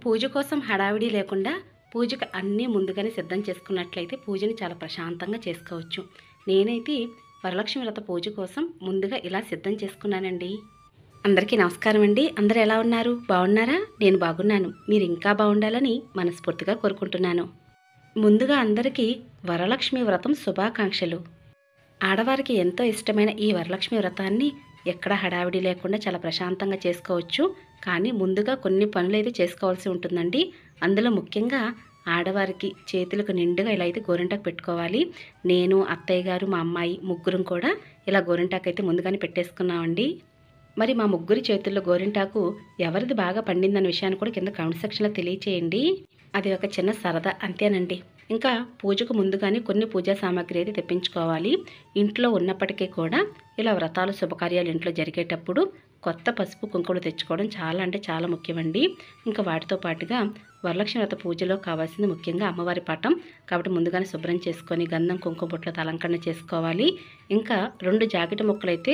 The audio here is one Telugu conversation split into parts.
పూజ కోసం హడావిడి లేకుండా పూజకు అన్నీ ముందుగానే సిద్ధం చేసుకున్నట్లయితే పూజని చాలా ప్రశాంతంగా చేసుకోవచ్చు. నేనైతే వరలక్ష్మి వ్రత పూజ కోసం ముందుగా ఇలా సిద్ధం చేసుకున్నానండి. అందరికీ నమస్కారం అండి. అందరూ ఎలా ఉన్నారు? బాగున్నారా? నేను బాగున్నాను. మీరు ఇంకా బాగుండాలని మనస్ఫూర్తిగా కోరుకుంటున్నాను. ముందుగా అందరికీ వరలక్ష్మి వ్రతం శుభాకాంక్షలు. ఆడవారికి ఎంతో ఇష్టమైన ఈ వరలక్ష్మి వ్రతాన్ని ఎక్కడ హడావిడి లేకుండా చాలా ప్రశాంతంగా చేసుకోవచ్చు. కానీ ముందుగా కొన్ని పనులు అయితే చేసుకోవాల్సి ఉంటుందండి. అందులో ముఖ్యంగా ఆడవారికి చేతులకు నిండుగా ఇలా అయితే గోరింటాకు పెట్టుకోవాలి. నేను, అత్తయ్య గారు, మా అమ్మాయి ముగ్గురం కూడా ఇలా గోరింటాకు అయితే ముందుగానే పెట్టేసుకున్నామండి. మరి మా ముగ్గురి చేతుల్లో గోరింటాకు ఎవరిది బాగా పండిందన్న విషయాన్ని కూడా కింద కామెంట్ సెక్షన్లో తెలియచేయండి. అది ఒక చిన్న సరదా అంతేనండి. ఇంకా పూజకు ముందుగానే కొన్ని పూజా సామాగ్రి అయితే తెప్పించుకోవాలి. ఇంట్లో ఉన్నప్పటికీ కూడా ఇలా వ్రతాలు శుభకార్యాలు ఇంట్లో జరిగేటప్పుడు కొత్త పసుపు కుంకుమలు తెచ్చుకోవడం చాలా అంటే చాలా ముఖ్యమండి. ఇంకా వాటితో పాటుగా వరలక్ష్మి వ్రత పూజలో కావాల్సింది ముఖ్యంగా అమ్మవారి పటం. కాబట్టి ముందుగానే శుభ్రం చేసుకొని గంధం కుంకుమ బొట్లతో అలంకరణ చేసుకోవాలి. ఇంకా 2 జాకెట్ ముక్కలు అయితే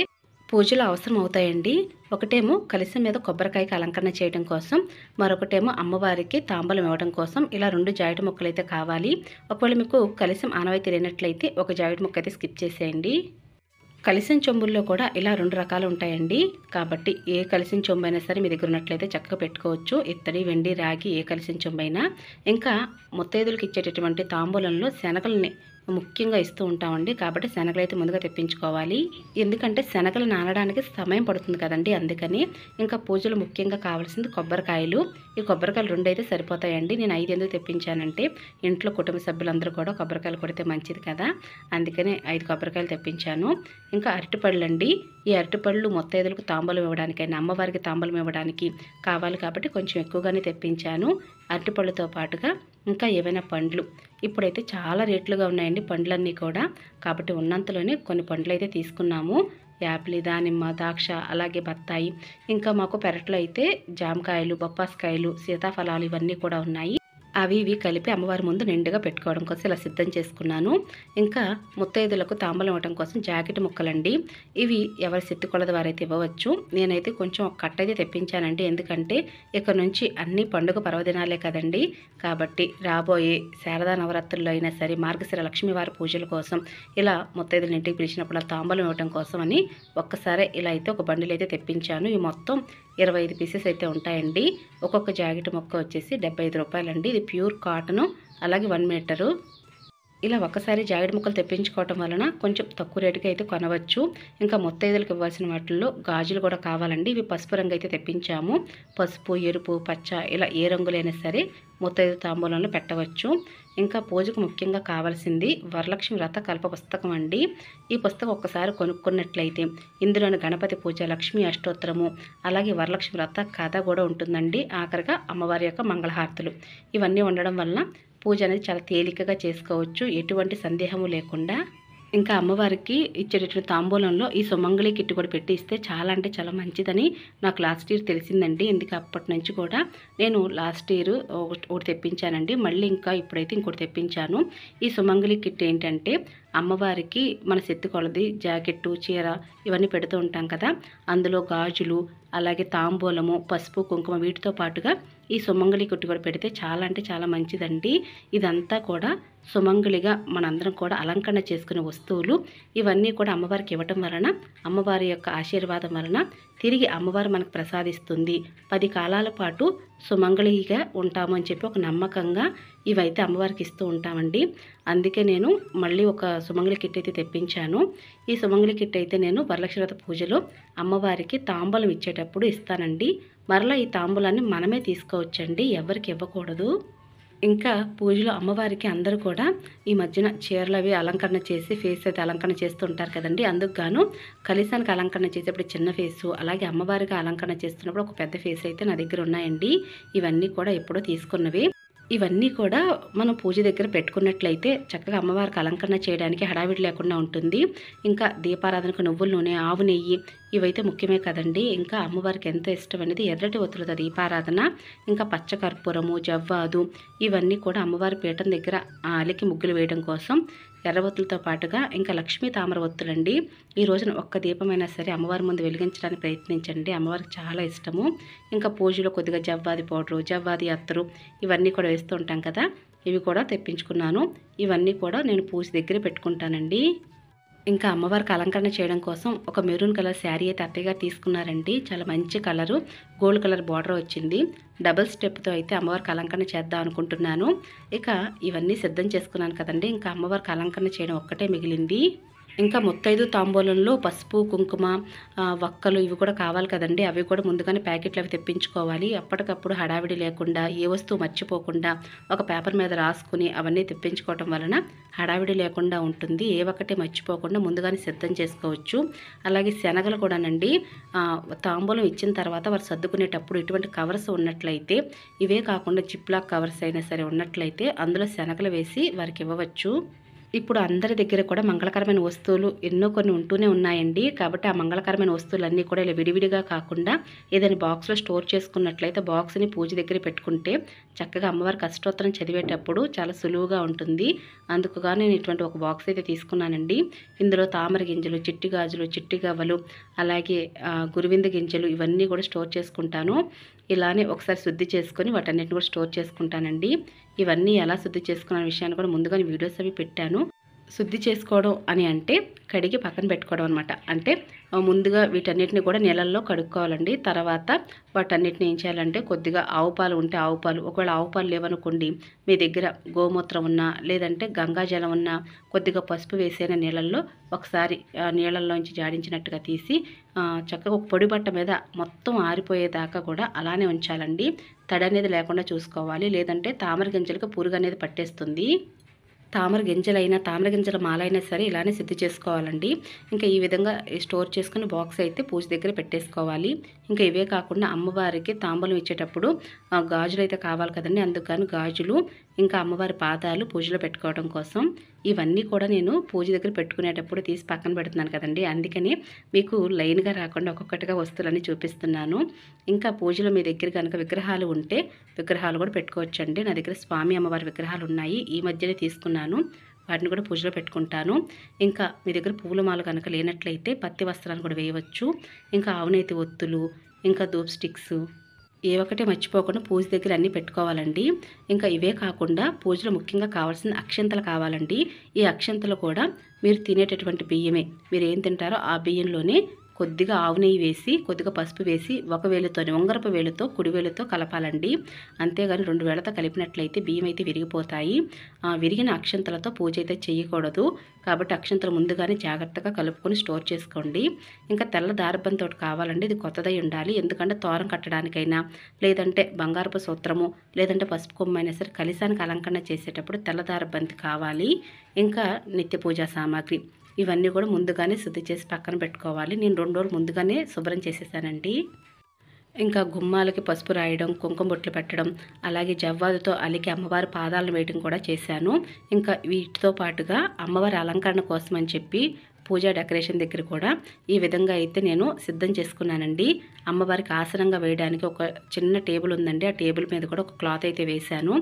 పూజలో అవసరం అవుతాయండి. ఒకటేమో కలశం మీద కొబ్బరికాయకి అలంకరణ చేయడం కోసం, మరొకటేమో అమ్మవారికి తాంబూలం ఇవ్వడం కోసం. ఇలా 2 జాకెట్ ముక్కలు అయితే కావాలి. ఒకవేళ మీకు కలశం ఆనవాయితీ లేనట్లయితే ఒక జాకెట్ ముక్క అయితే స్కిప్ చేసేయండి. కలశం చెంబుల్లో కూడా ఇలా 2 రకాలు ఉంటాయండి. కాబట్టి ఏ కలశం చెంబు అయినా సరే మీ దగ్గర ఉన్నట్లయితే చక్కగా పెట్టుకోవచ్చు. ఇత్తడి, వెండి, రాగి ఏ కలశం చెంబు అయినా. ఇంకా ముత్తైదులకు ఇచ్చేటటువంటి తాంబూలంలో శనగల్ని ముఖ్యంగా ఇస్తూ ఉంటామండి. కాబట్టి శనగలు అయితే ముందుగా తెప్పించుకోవాలి. ఎందుకంటే శనగలు నానడానికి సమయం పడుతుంది కదండి, అందుకని. ఇంకా పూజలు ముఖ్యంగా కావాల్సింది కొబ్బరికాయలు. ఈ కొబ్బరికాయలు 2 అయితే సరిపోతాయండి. నేను 5 ఎందుకు తెప్పించానంటే ఇంట్లో కుటుంబ సభ్యులందరూ కూడా కొబ్బరికాయలు కొడితే మంచిది కదా, అందుకని 5 కొబ్బరికాయలు తెప్పించాను. ఇంకా అరటిపళ్ళు అండి. ఈ అరటిపళ్ళు ముత్తైదులకు తాంబూలం ఇవ్వడానికైనా అమ్మవారికి తాంబూలం ఇవ్వడానికి కావాలి కాబట్టి కొంచెం ఎక్కువగానే తెప్పించాను. అరటిపళ్ళతో పాటుగా ఇంకా ఏవైనా పండ్లు. ఇప్పుడైతే చాలా రేట్లుగా ఉన్నాయండి పండ్లన్నీ కూడా. కాబట్టి ఉన్నంతలోనే కొన్ని పండ్లు అయితే తీసుకున్నాము. యాపిల్, దానిమ్మ, ద్రాక్ష, అలాగే బత్తాయి. ఇంకా మాకు పెరట్లో అయితే జామకాయలు, బొప్పాస్కాయలు, సీతాఫలాలు ఇవన్నీ కూడా ఉన్నాయి. అవి ఇవి కలిపి అమ్మవారి ముందు నిండుగా పెట్టుకోవడం కోసం ఇలా సిద్ధం చేసుకున్నాను. ఇంకా ముత్తైదులకు తాంబూలం ఇవ్వడం కోసం జాకెట్ ముక్కలండి. ఇవి ఎవరి శక్తి కొలది వారైతే ఇవ్వవచ్చు. నేనైతే కొంచెం ఒక కట్ట అయితే తెప్పించానండి. ఎందుకంటే ఇక్కడ నుంచి అన్ని పండుగ పర్వదినాలే కదండి. కాబట్టి రాబోయే శారదా నవరాత్రుల్లో అయినా సరే మార్గశిర లక్ష్మీవారి పూజల కోసం ఇలా ముత్తైదుల ఇంటికి పిలిచినప్పుడు తాంబూలం ఇవ్వడం కోసం అని ఒక్కసారి ఇలా అయితే ఒక బండిల్ అయితే తెప్పించాను. ఈ మొత్తం 25 పీసెస్ అయితే ఉంటాయండి. ఒక్కొక్క జాకెట్ ముక్క వచ్చేసి 75 రూపాయలండి. ఇది ప్యూర్ కాటను, అలాగే 1 మీటరు. ఇలా ఒక్కసారి జాకెట్ ముక్కలు తెప్పించుకోవటం వలన కొంచెం తక్కువ రేటుకి అయితే కొనవచ్చు. ఇంకా ముత్తైదులకు ఇవ్వాల్సిన వాటిల్లో గాజులు కూడా కావాలండి. ఇవి పసుపు రంగు అయితే తెప్పించాము. పసుపు, ఎరుపు, పచ్చ ఇలా ఏ రంగులైనా సరే ముత్తైదు తాంబూలంలో పెట్టవచ్చు. ఇంకా పూజకు ముఖ్యంగా కావాల్సింది వరలక్ష్మి వ్రత కల్ప పుస్తకం అండి. ఈ పుస్తకం ఒక్కసారి కొనుక్కున్నట్లయితే ఇందులోని గణపతి పూజ, లక్ష్మీ అష్టోత్తరము, అలాగే వరలక్ష్మి వ్రత కథ కూడా ఉంటుందండి. ఆఖరిగా అమ్మవారి యొక్క మంగళహారతులు ఇవన్నీ ఉండడం వలన పూజ అనేది చాలా తేలికగా చేసుకోవచ్చు, ఎటువంటి సందేహము లేకుండా. ఇంకా అమ్మవారికి ఇచ్చేటటువంటి తాంబూలంలో ఈ సుమంగళి కిట్ కూడా పెట్టి ఇస్తే చాలా అంటే చాలా మంచిదని నాకు లాస్ట్ ఇయర్ తెలిసిందండి. ఎందుకు అప్పటి నుంచి కూడా నేను లాస్ట్ ఇయర్ ఒకటి తెప్పించానండి. మళ్ళీ ఇంకా ఇప్పుడైతే ఇంకోటి తెప్పించాను. ఈ సుమంగళి కిట్ ఏంటంటే అమ్మవారికి మన శక్తి కొలది జాకెట్టు, చీర ఇవన్నీ పెడుతూ ఉంటాం కదా, అందులో గాజులు, అలాగే తాంబూలము, పసుపు, కుంకుమ వీటితో పాటుగా ఈ సుమంగళి కిట్ కూడా పెడితే చాలా అంటే చాలా మంచిదండి. ఇదంతా కూడా సుమంగళిగా మనందరం కూడా అలంకరణ చేసుకునే వస్తువులు. ఇవన్నీ కూడా అమ్మవారికి ఇవ్వటం వలన అమ్మవారి యొక్క ఆశీర్వాదం వలన తిరిగి అమ్మవారు మనకు ప్రసాదిస్తుంది. 10 కాలాల పాటు సుమంగళిగా ఉంటాము అని చెప్పి ఒక నమ్మకంగా ఇవైతే అమ్మవారికి ఇస్తూ ఉంటామండి. అందుకే నేను మళ్ళీ ఒక సుమంగళి కిట్ అయితే తెప్పించాను. ఈ సుమంగళి కిట్ అయితే నేను వరలక్ష్మి వ్రత పూజలో అమ్మవారికి తాంబూలం ఇచ్చేటప్పుడు ఇస్తానండి. మరలా ఈ తాంబూలాన్ని మనమే తీసుకోవచ్చండి, ఎవరికి ఇవ్వకూడదు. ఇంకా పూజలో అమ్మవారికి అందరూ కూడా ఈ మధ్యన చీరలు అవి అలంకరణ చేసి ఫేస్ అయితే అలంకరణ చేస్తూ ఉంటారు కదండి. అందుకు గాను కలశానికి అలంకరణ చేసేప్పుడు చిన్న ఫేసు, అలాగే అమ్మవారికి అలంకరణ చేస్తున్నప్పుడు ఒక పెద్ద ఫేస్ అయితే నా దగ్గర ఉన్నాయండి. ఇవన్నీ కూడా ఎప్పుడో తీసుకున్నవి. ఇవన్నీ కూడా మనం పూజ దగ్గర పెట్టుకున్నట్లయితే చక్కగా అమ్మవారికి అలంకరణ చేయడానికి హడావిడి లేకుండా ఉంటుంది. ఇంకా దీపారాధనకు నువ్వుల నూనె, ఆవు నెయ్యి ఇవైతే ముఖ్యమే కదండి. ఇంకా అమ్మవారికి ఎంతో ఇష్టం అనేది ఎర్రటి ఒత్తులతో దీపారాధన. ఇంకా పచ్చకర్పూరము, జవ్వాదు ఇవన్నీ కూడా అమ్మవారి పీఠం దగ్గర అలికి ముగ్గులు వేయడం కోసం ఎర్రవత్తులతో పాటుగా ఇంకా లక్ష్మీ తామర ఒత్తులండి. ఈ రోజున ఒక్క దీపమైనా సరే అమ్మవారి ముందు వెలిగించడానికి ప్రయత్నించండి. అమ్మవారికి చాలా ఇష్టము. ఇంకా పూజలో కొద్దిగా జవ్వాది పౌడరు, జవ్వాది అత్తరు ఇవన్నీ కూడా వేస్తూ ఉంటాం కదా, ఇవి కూడా తెప్పించుకున్నాను. ఇవన్నీ కూడా నేను పూజ దగ్గర పెట్టుకుంటానండి. ఇంకా అమ్మవారికి అలంకరణ చేయడం కోసం ఒక మెరూన్ కలర్ శారీ అయితే అత్తయ్య గారు తీసుకున్నారండి. చాలా మంచి కలరు, గోల్డ్ కలర్ బార్డర్ వచ్చింది. డబుల్ స్టెప్తో అయితే అమ్మవారికి అలంకరణ చేద్దాం అనుకుంటున్నాను. ఇక ఇవన్నీ సిద్ధం చేసుకున్నాను కదండి. ఇంకా అమ్మవారికి అలంకరణ చేయడం ఒక్కటే మిగిలింది. ఇంకా ముత్తైదు తాంబూలంలో పసుపు, కుంకుమ, వక్కలు ఇవి కూడా కావాలి కదండి. అవి కూడా ముందుగానే ప్యాకెట్లు అవి తెప్పించుకోవాలి. అప్పటికప్పుడు హడావిడి లేకుండా ఏ వస్తువు మర్చిపోకుండా ఒక పేపర్ మీద రాసుకుని అవన్నీ తెప్పించుకోవటం వలన హడావిడి లేకుండా ఉంటుంది. ఏ ఒక్కటి మర్చిపోకుండా ముందుగానే సిద్ధం చేసుకోవచ్చు. అలాగే శనగలు కూడానండి, తాంబూలం ఇచ్చిన తర్వాత వారు సర్దుకునేటప్పుడు ఇటువంటి కవర్స్ ఉన్నట్లయితే, ఇవే కాకుండా జిప్లాక్ కవర్స్ అయినా సరే ఉన్నట్లయితే అందులో శనగలు వేసి వారికి ఇవ్వవచ్చు. ఇప్పుడు అందరి దగ్గర కూడా మంగళకరమైన వస్తువులు ఎన్నో కొన్ని ఉంటూనే ఉన్నాయండి. కాబట్టి ఆ మంగళకరమైన వస్తువులన్నీ కూడా ఇలా విడివిడిగా కాకుండా ఏదైనా బాక్స్లో స్టోర్ చేసుకున్నట్లయితే బాక్స్ని పూజ దగ్గర పెట్టుకుంటే చక్కగా అమ్మవారికి అష్టోత్తరం చదివేటప్పుడు చాలా సులువుగా ఉంటుంది. అందుకుగా నేను ఇటువంటి ఒక బాక్స్ అయితే తీసుకున్నానండి. ఇందులో తామర గింజలు, చిట్టి గాజులు, చిట్టి గవ్వలు, అలాగే గురువింద గింజలు ఇవన్నీ కూడా స్టోర్ చేసుకుంటాను. ఇలానే ఒకసారి శుద్ధి చేసుకొని వాటన్నిటిని కూడా స్టోర్ చేసుకుంటానండి. ఇవన్నీ ఎలా శుద్ధి చేసుకున్న విషయాన్ని కూడా ముందుగా వీడియోస్ అవి పెట్టాను. శుద్ధి చేసుకోవడం అని అంటే కడిగి పక్కన పెట్టుకోవడం అనమాట. అంటే ముందుగా వీటన్నిటిని కూడా నీళ్ళల్లో కడుక్కోవాలండి. తర్వాత వాటన్నిటిని ఏం చేయాలంటే కొద్దిగా ఆవు పాలు ఉంటే ఆవు పాలు, ఒకవేళ ఆవు పాలు లేవనుకోండి మీ దగ్గర గోమూత్రం ఉన్నా లేదంటే గంగాజలం ఉన్నా కొద్దిగా పసుపు వేసిన నీళ్ళల్లో ఒకసారి నీళ్ళల్లోంచి జాడించినట్టుగా తీసి చక్కగా ఒక పొడి బట్ట మీద మొత్తం ఆరిపోయేదాకా కూడా అలానే ఉంచాలండి. తడి అనేది లేకుండా చూసుకోవాలి. లేదంటే తామర గింజలకు పురుగు అనేది పట్టేస్తుంది. తామర గింజలైనా తామర గింజల మాలైనా సరే ఇలానే సిద్ధి చేసుకోవాలండి. ఇంకా ఈ విధంగా స్టోర్ చేసుకుని బాక్స్ అయితే పూజ దగ్గర పెట్టేసుకోవాలి. ఇంకా ఇవే కాకుండా అమ్మవారికి తాంబూలం ఇచ్చేటప్పుడు గాజులు అయితే కావాలి కదండి. అందుకని గాజులు, ఇంకా అమ్మవారి పాదాలు పూజలో పెట్టుకోవడం కోసం ఇవన్నీ కూడా నేను పూజ దగ్గర పెట్టుకునేటప్పుడు తీసి పక్కన పెడుతున్నాను కదండి. అందుకని మీకు లైన్గా రాకుండా ఒక్కొక్కటిగా వస్తువులన్నీ చూపిస్తున్నాను. ఇంకా పూజలో మీ దగ్గర కనుక విగ్రహాలు ఉంటే విగ్రహాలు కూడా పెట్టుకోవచ్చండి. నా దగ్గర స్వామి అమ్మవారి విగ్రహాలు ఉన్నాయి. ఈ మధ్యనే తీసుకున్నాను. వాటిని కూడా పూజలో పెట్టుకుంటాను. ఇంకా మీ దగ్గర పూల మాల కనుక లేనట్లయితే పత్తి వస్త్రాలు కూడా వేయవచ్చు. ఇంకా ఆవునేతి ఒత్తులు, ఇంకా ధూప్ స్టిక్స్ ఏ ఒక్కటే మర్చిపోకుండా పూజ దగ్గర అన్నీ పెట్టుకోవాలండి. ఇంకా ఇవే కాకుండా పూజలో ముఖ్యంగా కావాల్సిన అక్షంతలు కావాలండి. ఈ అక్షంతలు కూడా మీరు తినేటటువంటి బియ్యమే, మీరు ఏం తింటారో ఆ బియ్యంలోనే కొద్దిగా ఆవు నెయ్యి వేసి కొద్దిగా పసుపు వేసి ఒక వేలుతోనే ఉంగరపు వేలుతో కుడి వేలుతో కలపాలండి. అంతేగాని 2 వేలతో కలిపినట్లయితే బియ్యం అయితే విరిగిపోతాయి. విరిగిన అక్షంతలతో పూజ అయితే చేయకూడదు. కాబట్టి అక్షంతలు ముందుగానే జాగ్రత్తగా కలుపుకొని స్టోర్ చేసుకోండి. ఇంకా తెల్ల దారబంతో కావాలండి. ఇది కొత్తదై ఉండాలి. ఎందుకంటే తోరం కట్టడానికైనా లేదంటే బంగారపు సూత్రము లేదంటే పసుపు కొమ్మైనా సరే కలశానికి అలంకరణ చేసేటప్పుడు తెల్ల దారబంతి కావాలి. ఇంకా నిత్య పూజా సామాగ్రి ఇవన్నీ కూడా ముందుగానే శుద్ధి చేసి పక్కన పెట్టుకోవాలి. నేను 2 రోజులు ముందుగానే శుభ్రం చేసేసానండి. ఇంకా గుమ్మాలకి పసుపు రాయడం, కుంకుమ బొట్లు పెట్టడం, అలాగే జవ్వాదుతో అలికి అమ్మవారి పాదాలను వేయడం కూడా చేశాను. ఇంకా వీటితో పాటుగా అమ్మవారి అలంకరణ కోసం అని చెప్పి పూజా డెకరేషన్ దగ్గర కూడా ఈ విధంగా అయితే నేను సిద్ధం చేసుకున్నానండి. అమ్మవారికి ఆసనంగా వేయడానికి ఒక చిన్న టేబుల్ ఉందండి. ఆ టేబుల్ మీద కూడా ఒక క్లాత్ అయితే వేశాను.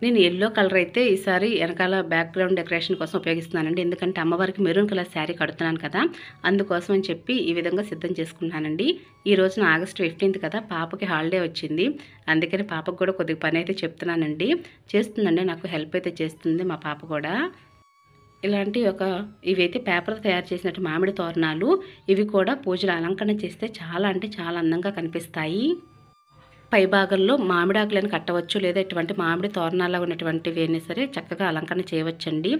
నేను ఎల్లో కలర్ అయితే ఈసారి వెనకాల బ్యాక్గ్రౌండ్ డెకరేషన్ కోసం ఉపయోగిస్తున్నానండి. ఎందుకంటే అమ్మవారికి మెరూన్ కలర్ శారీ కడుతున్నాను కదా, అందుకోసం అని చెప్పి ఈ విధంగా సిద్ధం చేసుకున్నానండి. ఈ రోజున ఆగస్టు 15 కదా, పాపకి హాలిడే వచ్చింది. అందుకని పాపకు కూడా కొద్దిగా పని అయితే చెప్తున్నానండి. చేస్తుందండి, నాకు హెల్ప్ అయితే చేస్తుంది మా పాప కూడా. ఇలాంటి ఇవైతే పేపర్తో తయారు చేసినట్టు మామిడి తోరణాలు, ఇవి కూడా పూజలు అలంకరణ చేస్తే చాలా అంటే చాలా అందంగా కనిపిస్తాయి. పై భాగంలో మామిడాకులను కట్టవచ్చు, లేదా ఇటువంటి మామిడి తోరణాల్లో ఉన్నటువంటివి అయినా సరే చక్కగా అలంకరణ చేయవచ్చండి.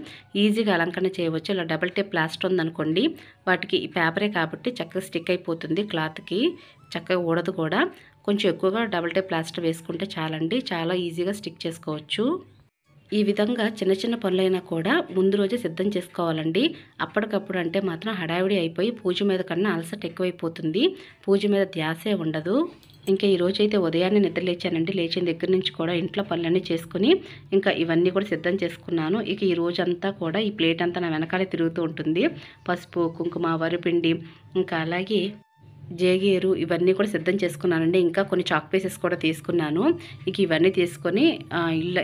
ఈజీగా అలంకరణ చేయవచ్చు. ఇలా డబుల్ టేప్ ప్లాస్టర్ ఉందనుకోండి, వాటికి ఈ పేపరే కాబట్టి చక్కగా స్టిక్ అయిపోతుంది. క్లాత్కి చక్కగా ఊడదు కూడా. కొంచెం ఎక్కువగా డబుల్ టేప్ ప్లాస్టర్ వేసుకుంటే చాలండి, చాలా ఈజీగా స్టిక్ చేసుకోవచ్చు. ఈ విధంగా చిన్న చిన్న పనులైనా కూడా ముందు రోజే సిద్ధం చేసుకోవాలండి. అప్పటికప్పుడు అంటే మాత్రం హడావిడి అయిపోయి పూజ మీద కన్నా అలసట ఎక్కువైపోతుంది, పూజ మీద ధ్యాసే ఉండదు. ఇంకా ఈరోజు అయితే ఉదయాన్నే నిద్ర లేచానండి. లేచిన దగ్గర నుంచి కూడా ఇంట్లో పనులన్నీ చేసుకుని ఇంకా ఇవన్నీ కూడా సిద్ధం చేసుకున్నాను. ఇక ఈ రోజంతా కూడా ఈ ప్లేట్ అంతా నా వెనకాలే తిరుగుతూ ఉంటుంది. పసుపు, కుంకుమ, వరిపిండి, ఇంకా అలాగే జేగేరు ఇవన్నీ కూడా సిద్ధం చేసుకున్నానండి. ఇంకా కొన్ని చాక్ పీసెస్ కూడా తీసుకున్నాను. ఇక ఇవన్నీ తీసుకొని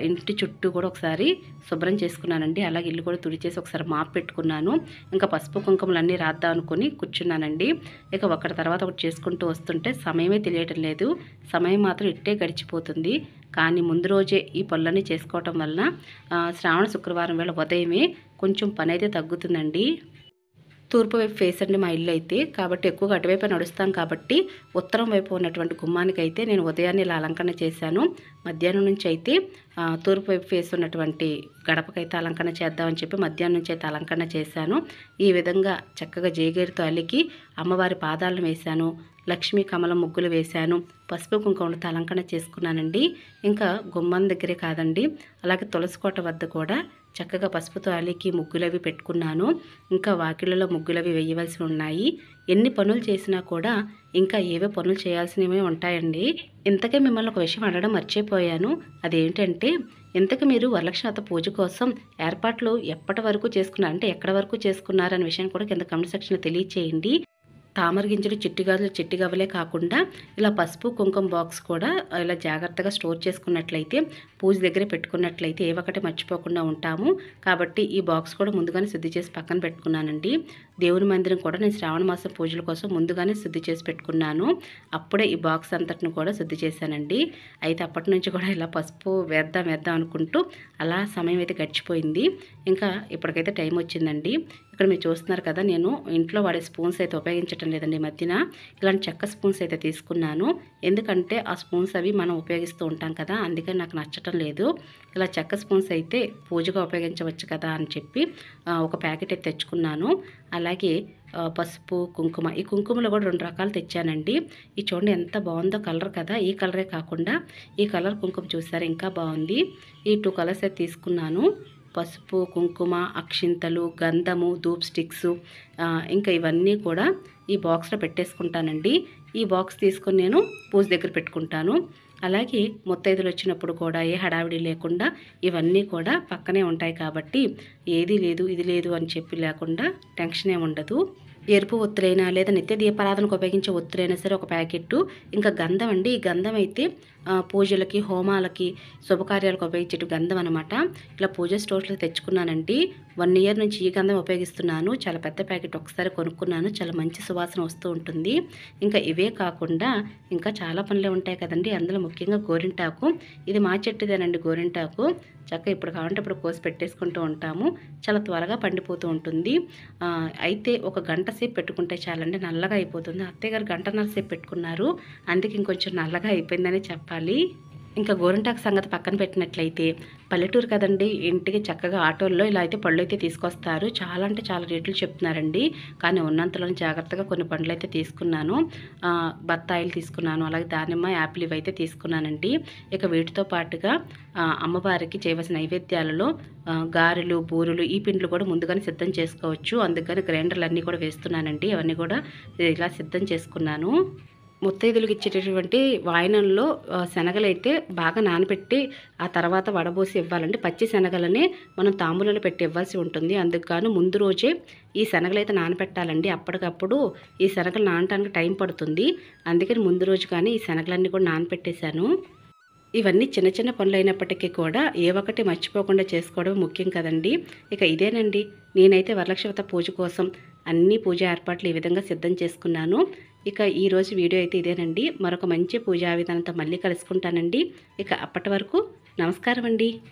ఇంటి చుట్టూ కూడా ఒకసారి శుభ్రం చేసుకున్నానండి. అలాగే ఇల్లు కూడా తుడిచేసి ఒకసారి మాప్ పెట్టుకున్నాను. ఇంకా పసుపు కుంకుమలన్నీ రాద్దాం అనుకుని కూర్చున్నానండి. ఇక ఒకటి తర్వాత ఒకటి చేసుకుంటూ వస్తుంటే సమయమే తెలియటం లేదు. సమయం మాత్రం ఇట్టే గడిచిపోతుంది. కానీ ముందు రోజే ఈ పనులన్నీ చేసుకోవటం వలన శ్రావణ శుక్రవారం వేళ ఉదయమే కొంచెం పని అయితే తగ్గుతుందండి. తూర్పు వైపు ఫేస్ అండి మా ఇల్లు అయితే, కాబట్టి ఎక్కువగా అటువైపు నడుస్తాం కాబట్టి ఉత్తరం వైపు ఉన్నటువంటి గుమ్మానికైతే నేను ఉదయాన్నే ఇలా అలంకరణ చేశాను. మధ్యాహ్నం నుంచి అయితే తూర్పు వైపు ఫేస్ ఉన్నటువంటి గడపకైతే అలంకరణ చేద్దామని చెప్పి మధ్యాహ్నం నుంచి అయితే అలంకరణ చేశాను. ఈ విధంగా చక్కగా జేగేరుతో అల్లికి అమ్మవారి పాదాలను వేశాను. లక్ష్మీ కమలం ముగ్గులు వేశాను. పసుపు కుంకుమలతో అలంకరణ చేసుకున్నానండి. ఇంకా గుమ్మం దగ్గరే కాదండి, అలాగే తులసికోట వద్ద కూడా చక్కగా పసుపుతో అలికి ముగ్గులవి పెట్టుకున్నాను. ఇంకా వాకిళ్ళలో ముగ్గులవి వేయవలసి ఉన్నాయి. ఎన్ని పనులు చేసినా కూడా ఇంకా ఏవో పనులు చేయాల్సినవి ఉంటాయండి. ఇంతకే మిమ్మల్ని ఒక విషయం అడగడం మర్చిపోయాను. అదేంటంటే, ఇంతకు మీరు వరలక్ష్మి పూజ కోసం ఏర్పాట్లు ఎప్పటి వరకు చేసుకున్నారు, అంటే ఎక్కడి వరకు చేసుకున్నారు అనే విషయం కూడా కింద కామెంట్ సెక్షన్లో తెలియచేయండి. తామర గింజలు చిట్టి గవ్వలే కాకుండా ఇలా పసుపు కుంకుమ బాక్స్ కూడా ఇలా జాగ్రత్తగా స్టోర్ చేసుకున్నట్లయితే పూజ దగ్గర పెట్టుకున్నట్లయితే ఏ ఒక్కటి మర్చిపోకుండా ఉంటాము. కాబట్టి ఈ బాక్స్ కూడా ముందుగానే శుద్ధి చేసి పక్కన పెట్టుకున్నానండి. దేవుని మందిరం కూడా నేను శ్రావణ మాసం పూజల కోసం ముందుగానే శుద్ధి చేసి పెట్టుకున్నాను. అప్పుడే ఈ బాక్స్ అంతటిని కూడా శుద్ధి చేశానండి. అయితే అప్పటి నుంచి కూడా ఇలా పసుపు వేద్దాం అనుకుంటూ అలా సమయం అయితే గడిచిపోయింది. ఇంకా ఇప్పటికైతే టైం వచ్చిందండి. ఇక్కడ మీరు చూస్తున్నారు కదా, నేను ఇంట్లో వాడే స్పూన్స్ అయితే ఉపయోగించటం లేదండి. ఈ మధ్యన ఇలాంటి చెక్క స్పూన్స్ అయితే తీసుకున్నాను. ఎందుకంటే ఆ స్పూన్స్ అవి మనం ఉపయోగిస్తూ ఉంటాం కదా, అందుకని నాకు నచ్చటం లేదు. ఇలా చెక్క స్పూన్స్ అయితే పూజగా ఉపయోగించవచ్చు కదా అని చెప్పి ఒక ప్యాకెట్ అయితే తెచ్చుకున్నాను. అలాగే పసుపు కుంకుమ, ఈ కుంకుమలో కూడా 2 రకాలు తెచ్చానండి. ఈ చూడండి ఎంత బాగుందో కలర్ కదా. ఈ కలరే కాకుండా ఈ కలర్ కుంకుమ చూసారా ఇంకా బాగుంది. ఈ 2 కలర్స్ అయితే తీసుకున్నాను. పసుపు కుంకుమ, అక్షింతలు, గంధము, ధూప్ స్టిక్స్, ఇంకా ఇవన్నీ కూడా ఈ బాక్స్లో పెట్టేసుకుంటానండి. ఈ బాక్స్ తీసుకొని నేను పూజ దగ్గర పెట్టుకుంటాను. అలాగే ముత్తైదులు వచ్చినప్పుడు కూడా ఏ హడావిడి లేకుండా ఇవన్నీ కూడా పక్కనే ఉంటాయి కాబట్టి ఏది లేదు ఇది లేదు అని చెప్పి లేకుండా టెన్షన్ ఏమి ఉండదు. ఎరుపు ఒత్తులైనా లేదా నిత్య దీపారాధనకు ఉపయోగించే ఒత్తులైనా సరే ఒక ప్యాకెట్టు. ఇంకా గంధం అండి, ఈ గంధం అయితే పూజలకి, హోమాలకి, శుభకార్యాలకు ఉపయోగించే గంధం అనమాట. ఇలా పూజ స్టోర్స్లో తెచ్చుకున్నానండి. 1 ఇయర్ నుంచి ఈ గంధం ఉపయోగిస్తున్నాను. చాలా పెద్ద ప్యాకెట్ ఒకసారి కొనుక్కున్నాను. చాలా మంచి సువాసన వస్తూ ఉంటుంది. ఇంకా ఇవే కాకుండా ఇంకా చాలా పనులే ఉంటాయి కదండి. అందులో ముఖ్యంగా గోరింటాకు. ఇది మా చెట్టుదేనండి గోరింటాకు. చక్కగా ఇప్పుడు కావాలంటే ఇప్పుడు కోసి పెట్టేసుకుంటూ ఉంటాము. చాలా త్వరగా పండిపోతూ ఉంటుంది. అయితే ఒక గంట సేపు పెట్టుకుంటే చాలండి, నల్లగా అయిపోతుంది. అత్తయ్య గారు గంటన్నర సేపు పెట్టుకున్నారు, అందుకే ఇంకొంచెం నల్లగా అయిపోయిందని చెప్పాలి. ఇంకా గోరింటాకు సంగతి పక్కన పెట్టినట్లయితే పల్లెటూరు కదండి, ఇంటికి చక్కగా ఆటోల్లో ఇలా అయితే పళ్ళు అయితే తీసుకొస్తారు. చాలా అంటే చాలా రేట్లు చెప్తున్నారండి. కానీ ఉన్నంతలోనే జాగ్రత్తగా కొన్ని పండ్లు అయితే తీసుకున్నాను. బత్తాయిలు తీసుకున్నాను, అలాగే దానిమ్మ, యాపిల్ ఇవైతే తీసుకున్నానండి. ఇక వీటితో పాటుగా అమ్మవారికి చేయవలసిన నైవేద్యాలలో గారెలు, బూరెలు, ఈ పిండ్లు కూడా ముందుగానే సిద్ధం చేసుకోవచ్చు. అందుకని గ్రైండర్లు అన్నీ కూడా వేస్తున్నానండి. అవన్నీ కూడా ఇలా సిద్ధం చేసుకున్నాను. ముత్తైదులకు ఇచ్చేటటువంటి వాయనంలో శనగలైతే బాగా నానబెట్టి ఆ తర్వాత వడబోసి ఇవ్వాలండి. పచ్చి శనగలనే మనం తాంబూలంలో పెట్టి ఇవ్వాల్సి ఉంటుంది. అందుకు గాను ముందు రోజే ఈ శనగలైతే నానబెట్టాలండి. అప్పటికప్పుడు ఈ శనగలు నానడానికి టైం పడుతుంది. అందుకని ముందు రోజు కానీ ఈ శనగలన్నీ కూడా నానబెట్టేశాను. ఇవన్నీ చిన్న చిన్న పనులు అయినప్పటికీ కూడా ఏ ఒక్కటి మర్చిపోకుండా చేసుకోవడం ముఖ్యం కదండి. ఇక ఇదేనండి, నేనైతే వరలక్ష్మి పూజ కోసం అన్ని పూజ ఏర్పాట్లు ఈ విధంగా సిద్ధం చేసుకున్నాను. ఇక ఈరోజు వీడియో అయితే ఇదేనండి. మరొక మంచి పూజా విధానంతో మళ్ళీ కలుసుకుంటానండి. ఇక అప్పటి వరకు నమస్కారం అండి.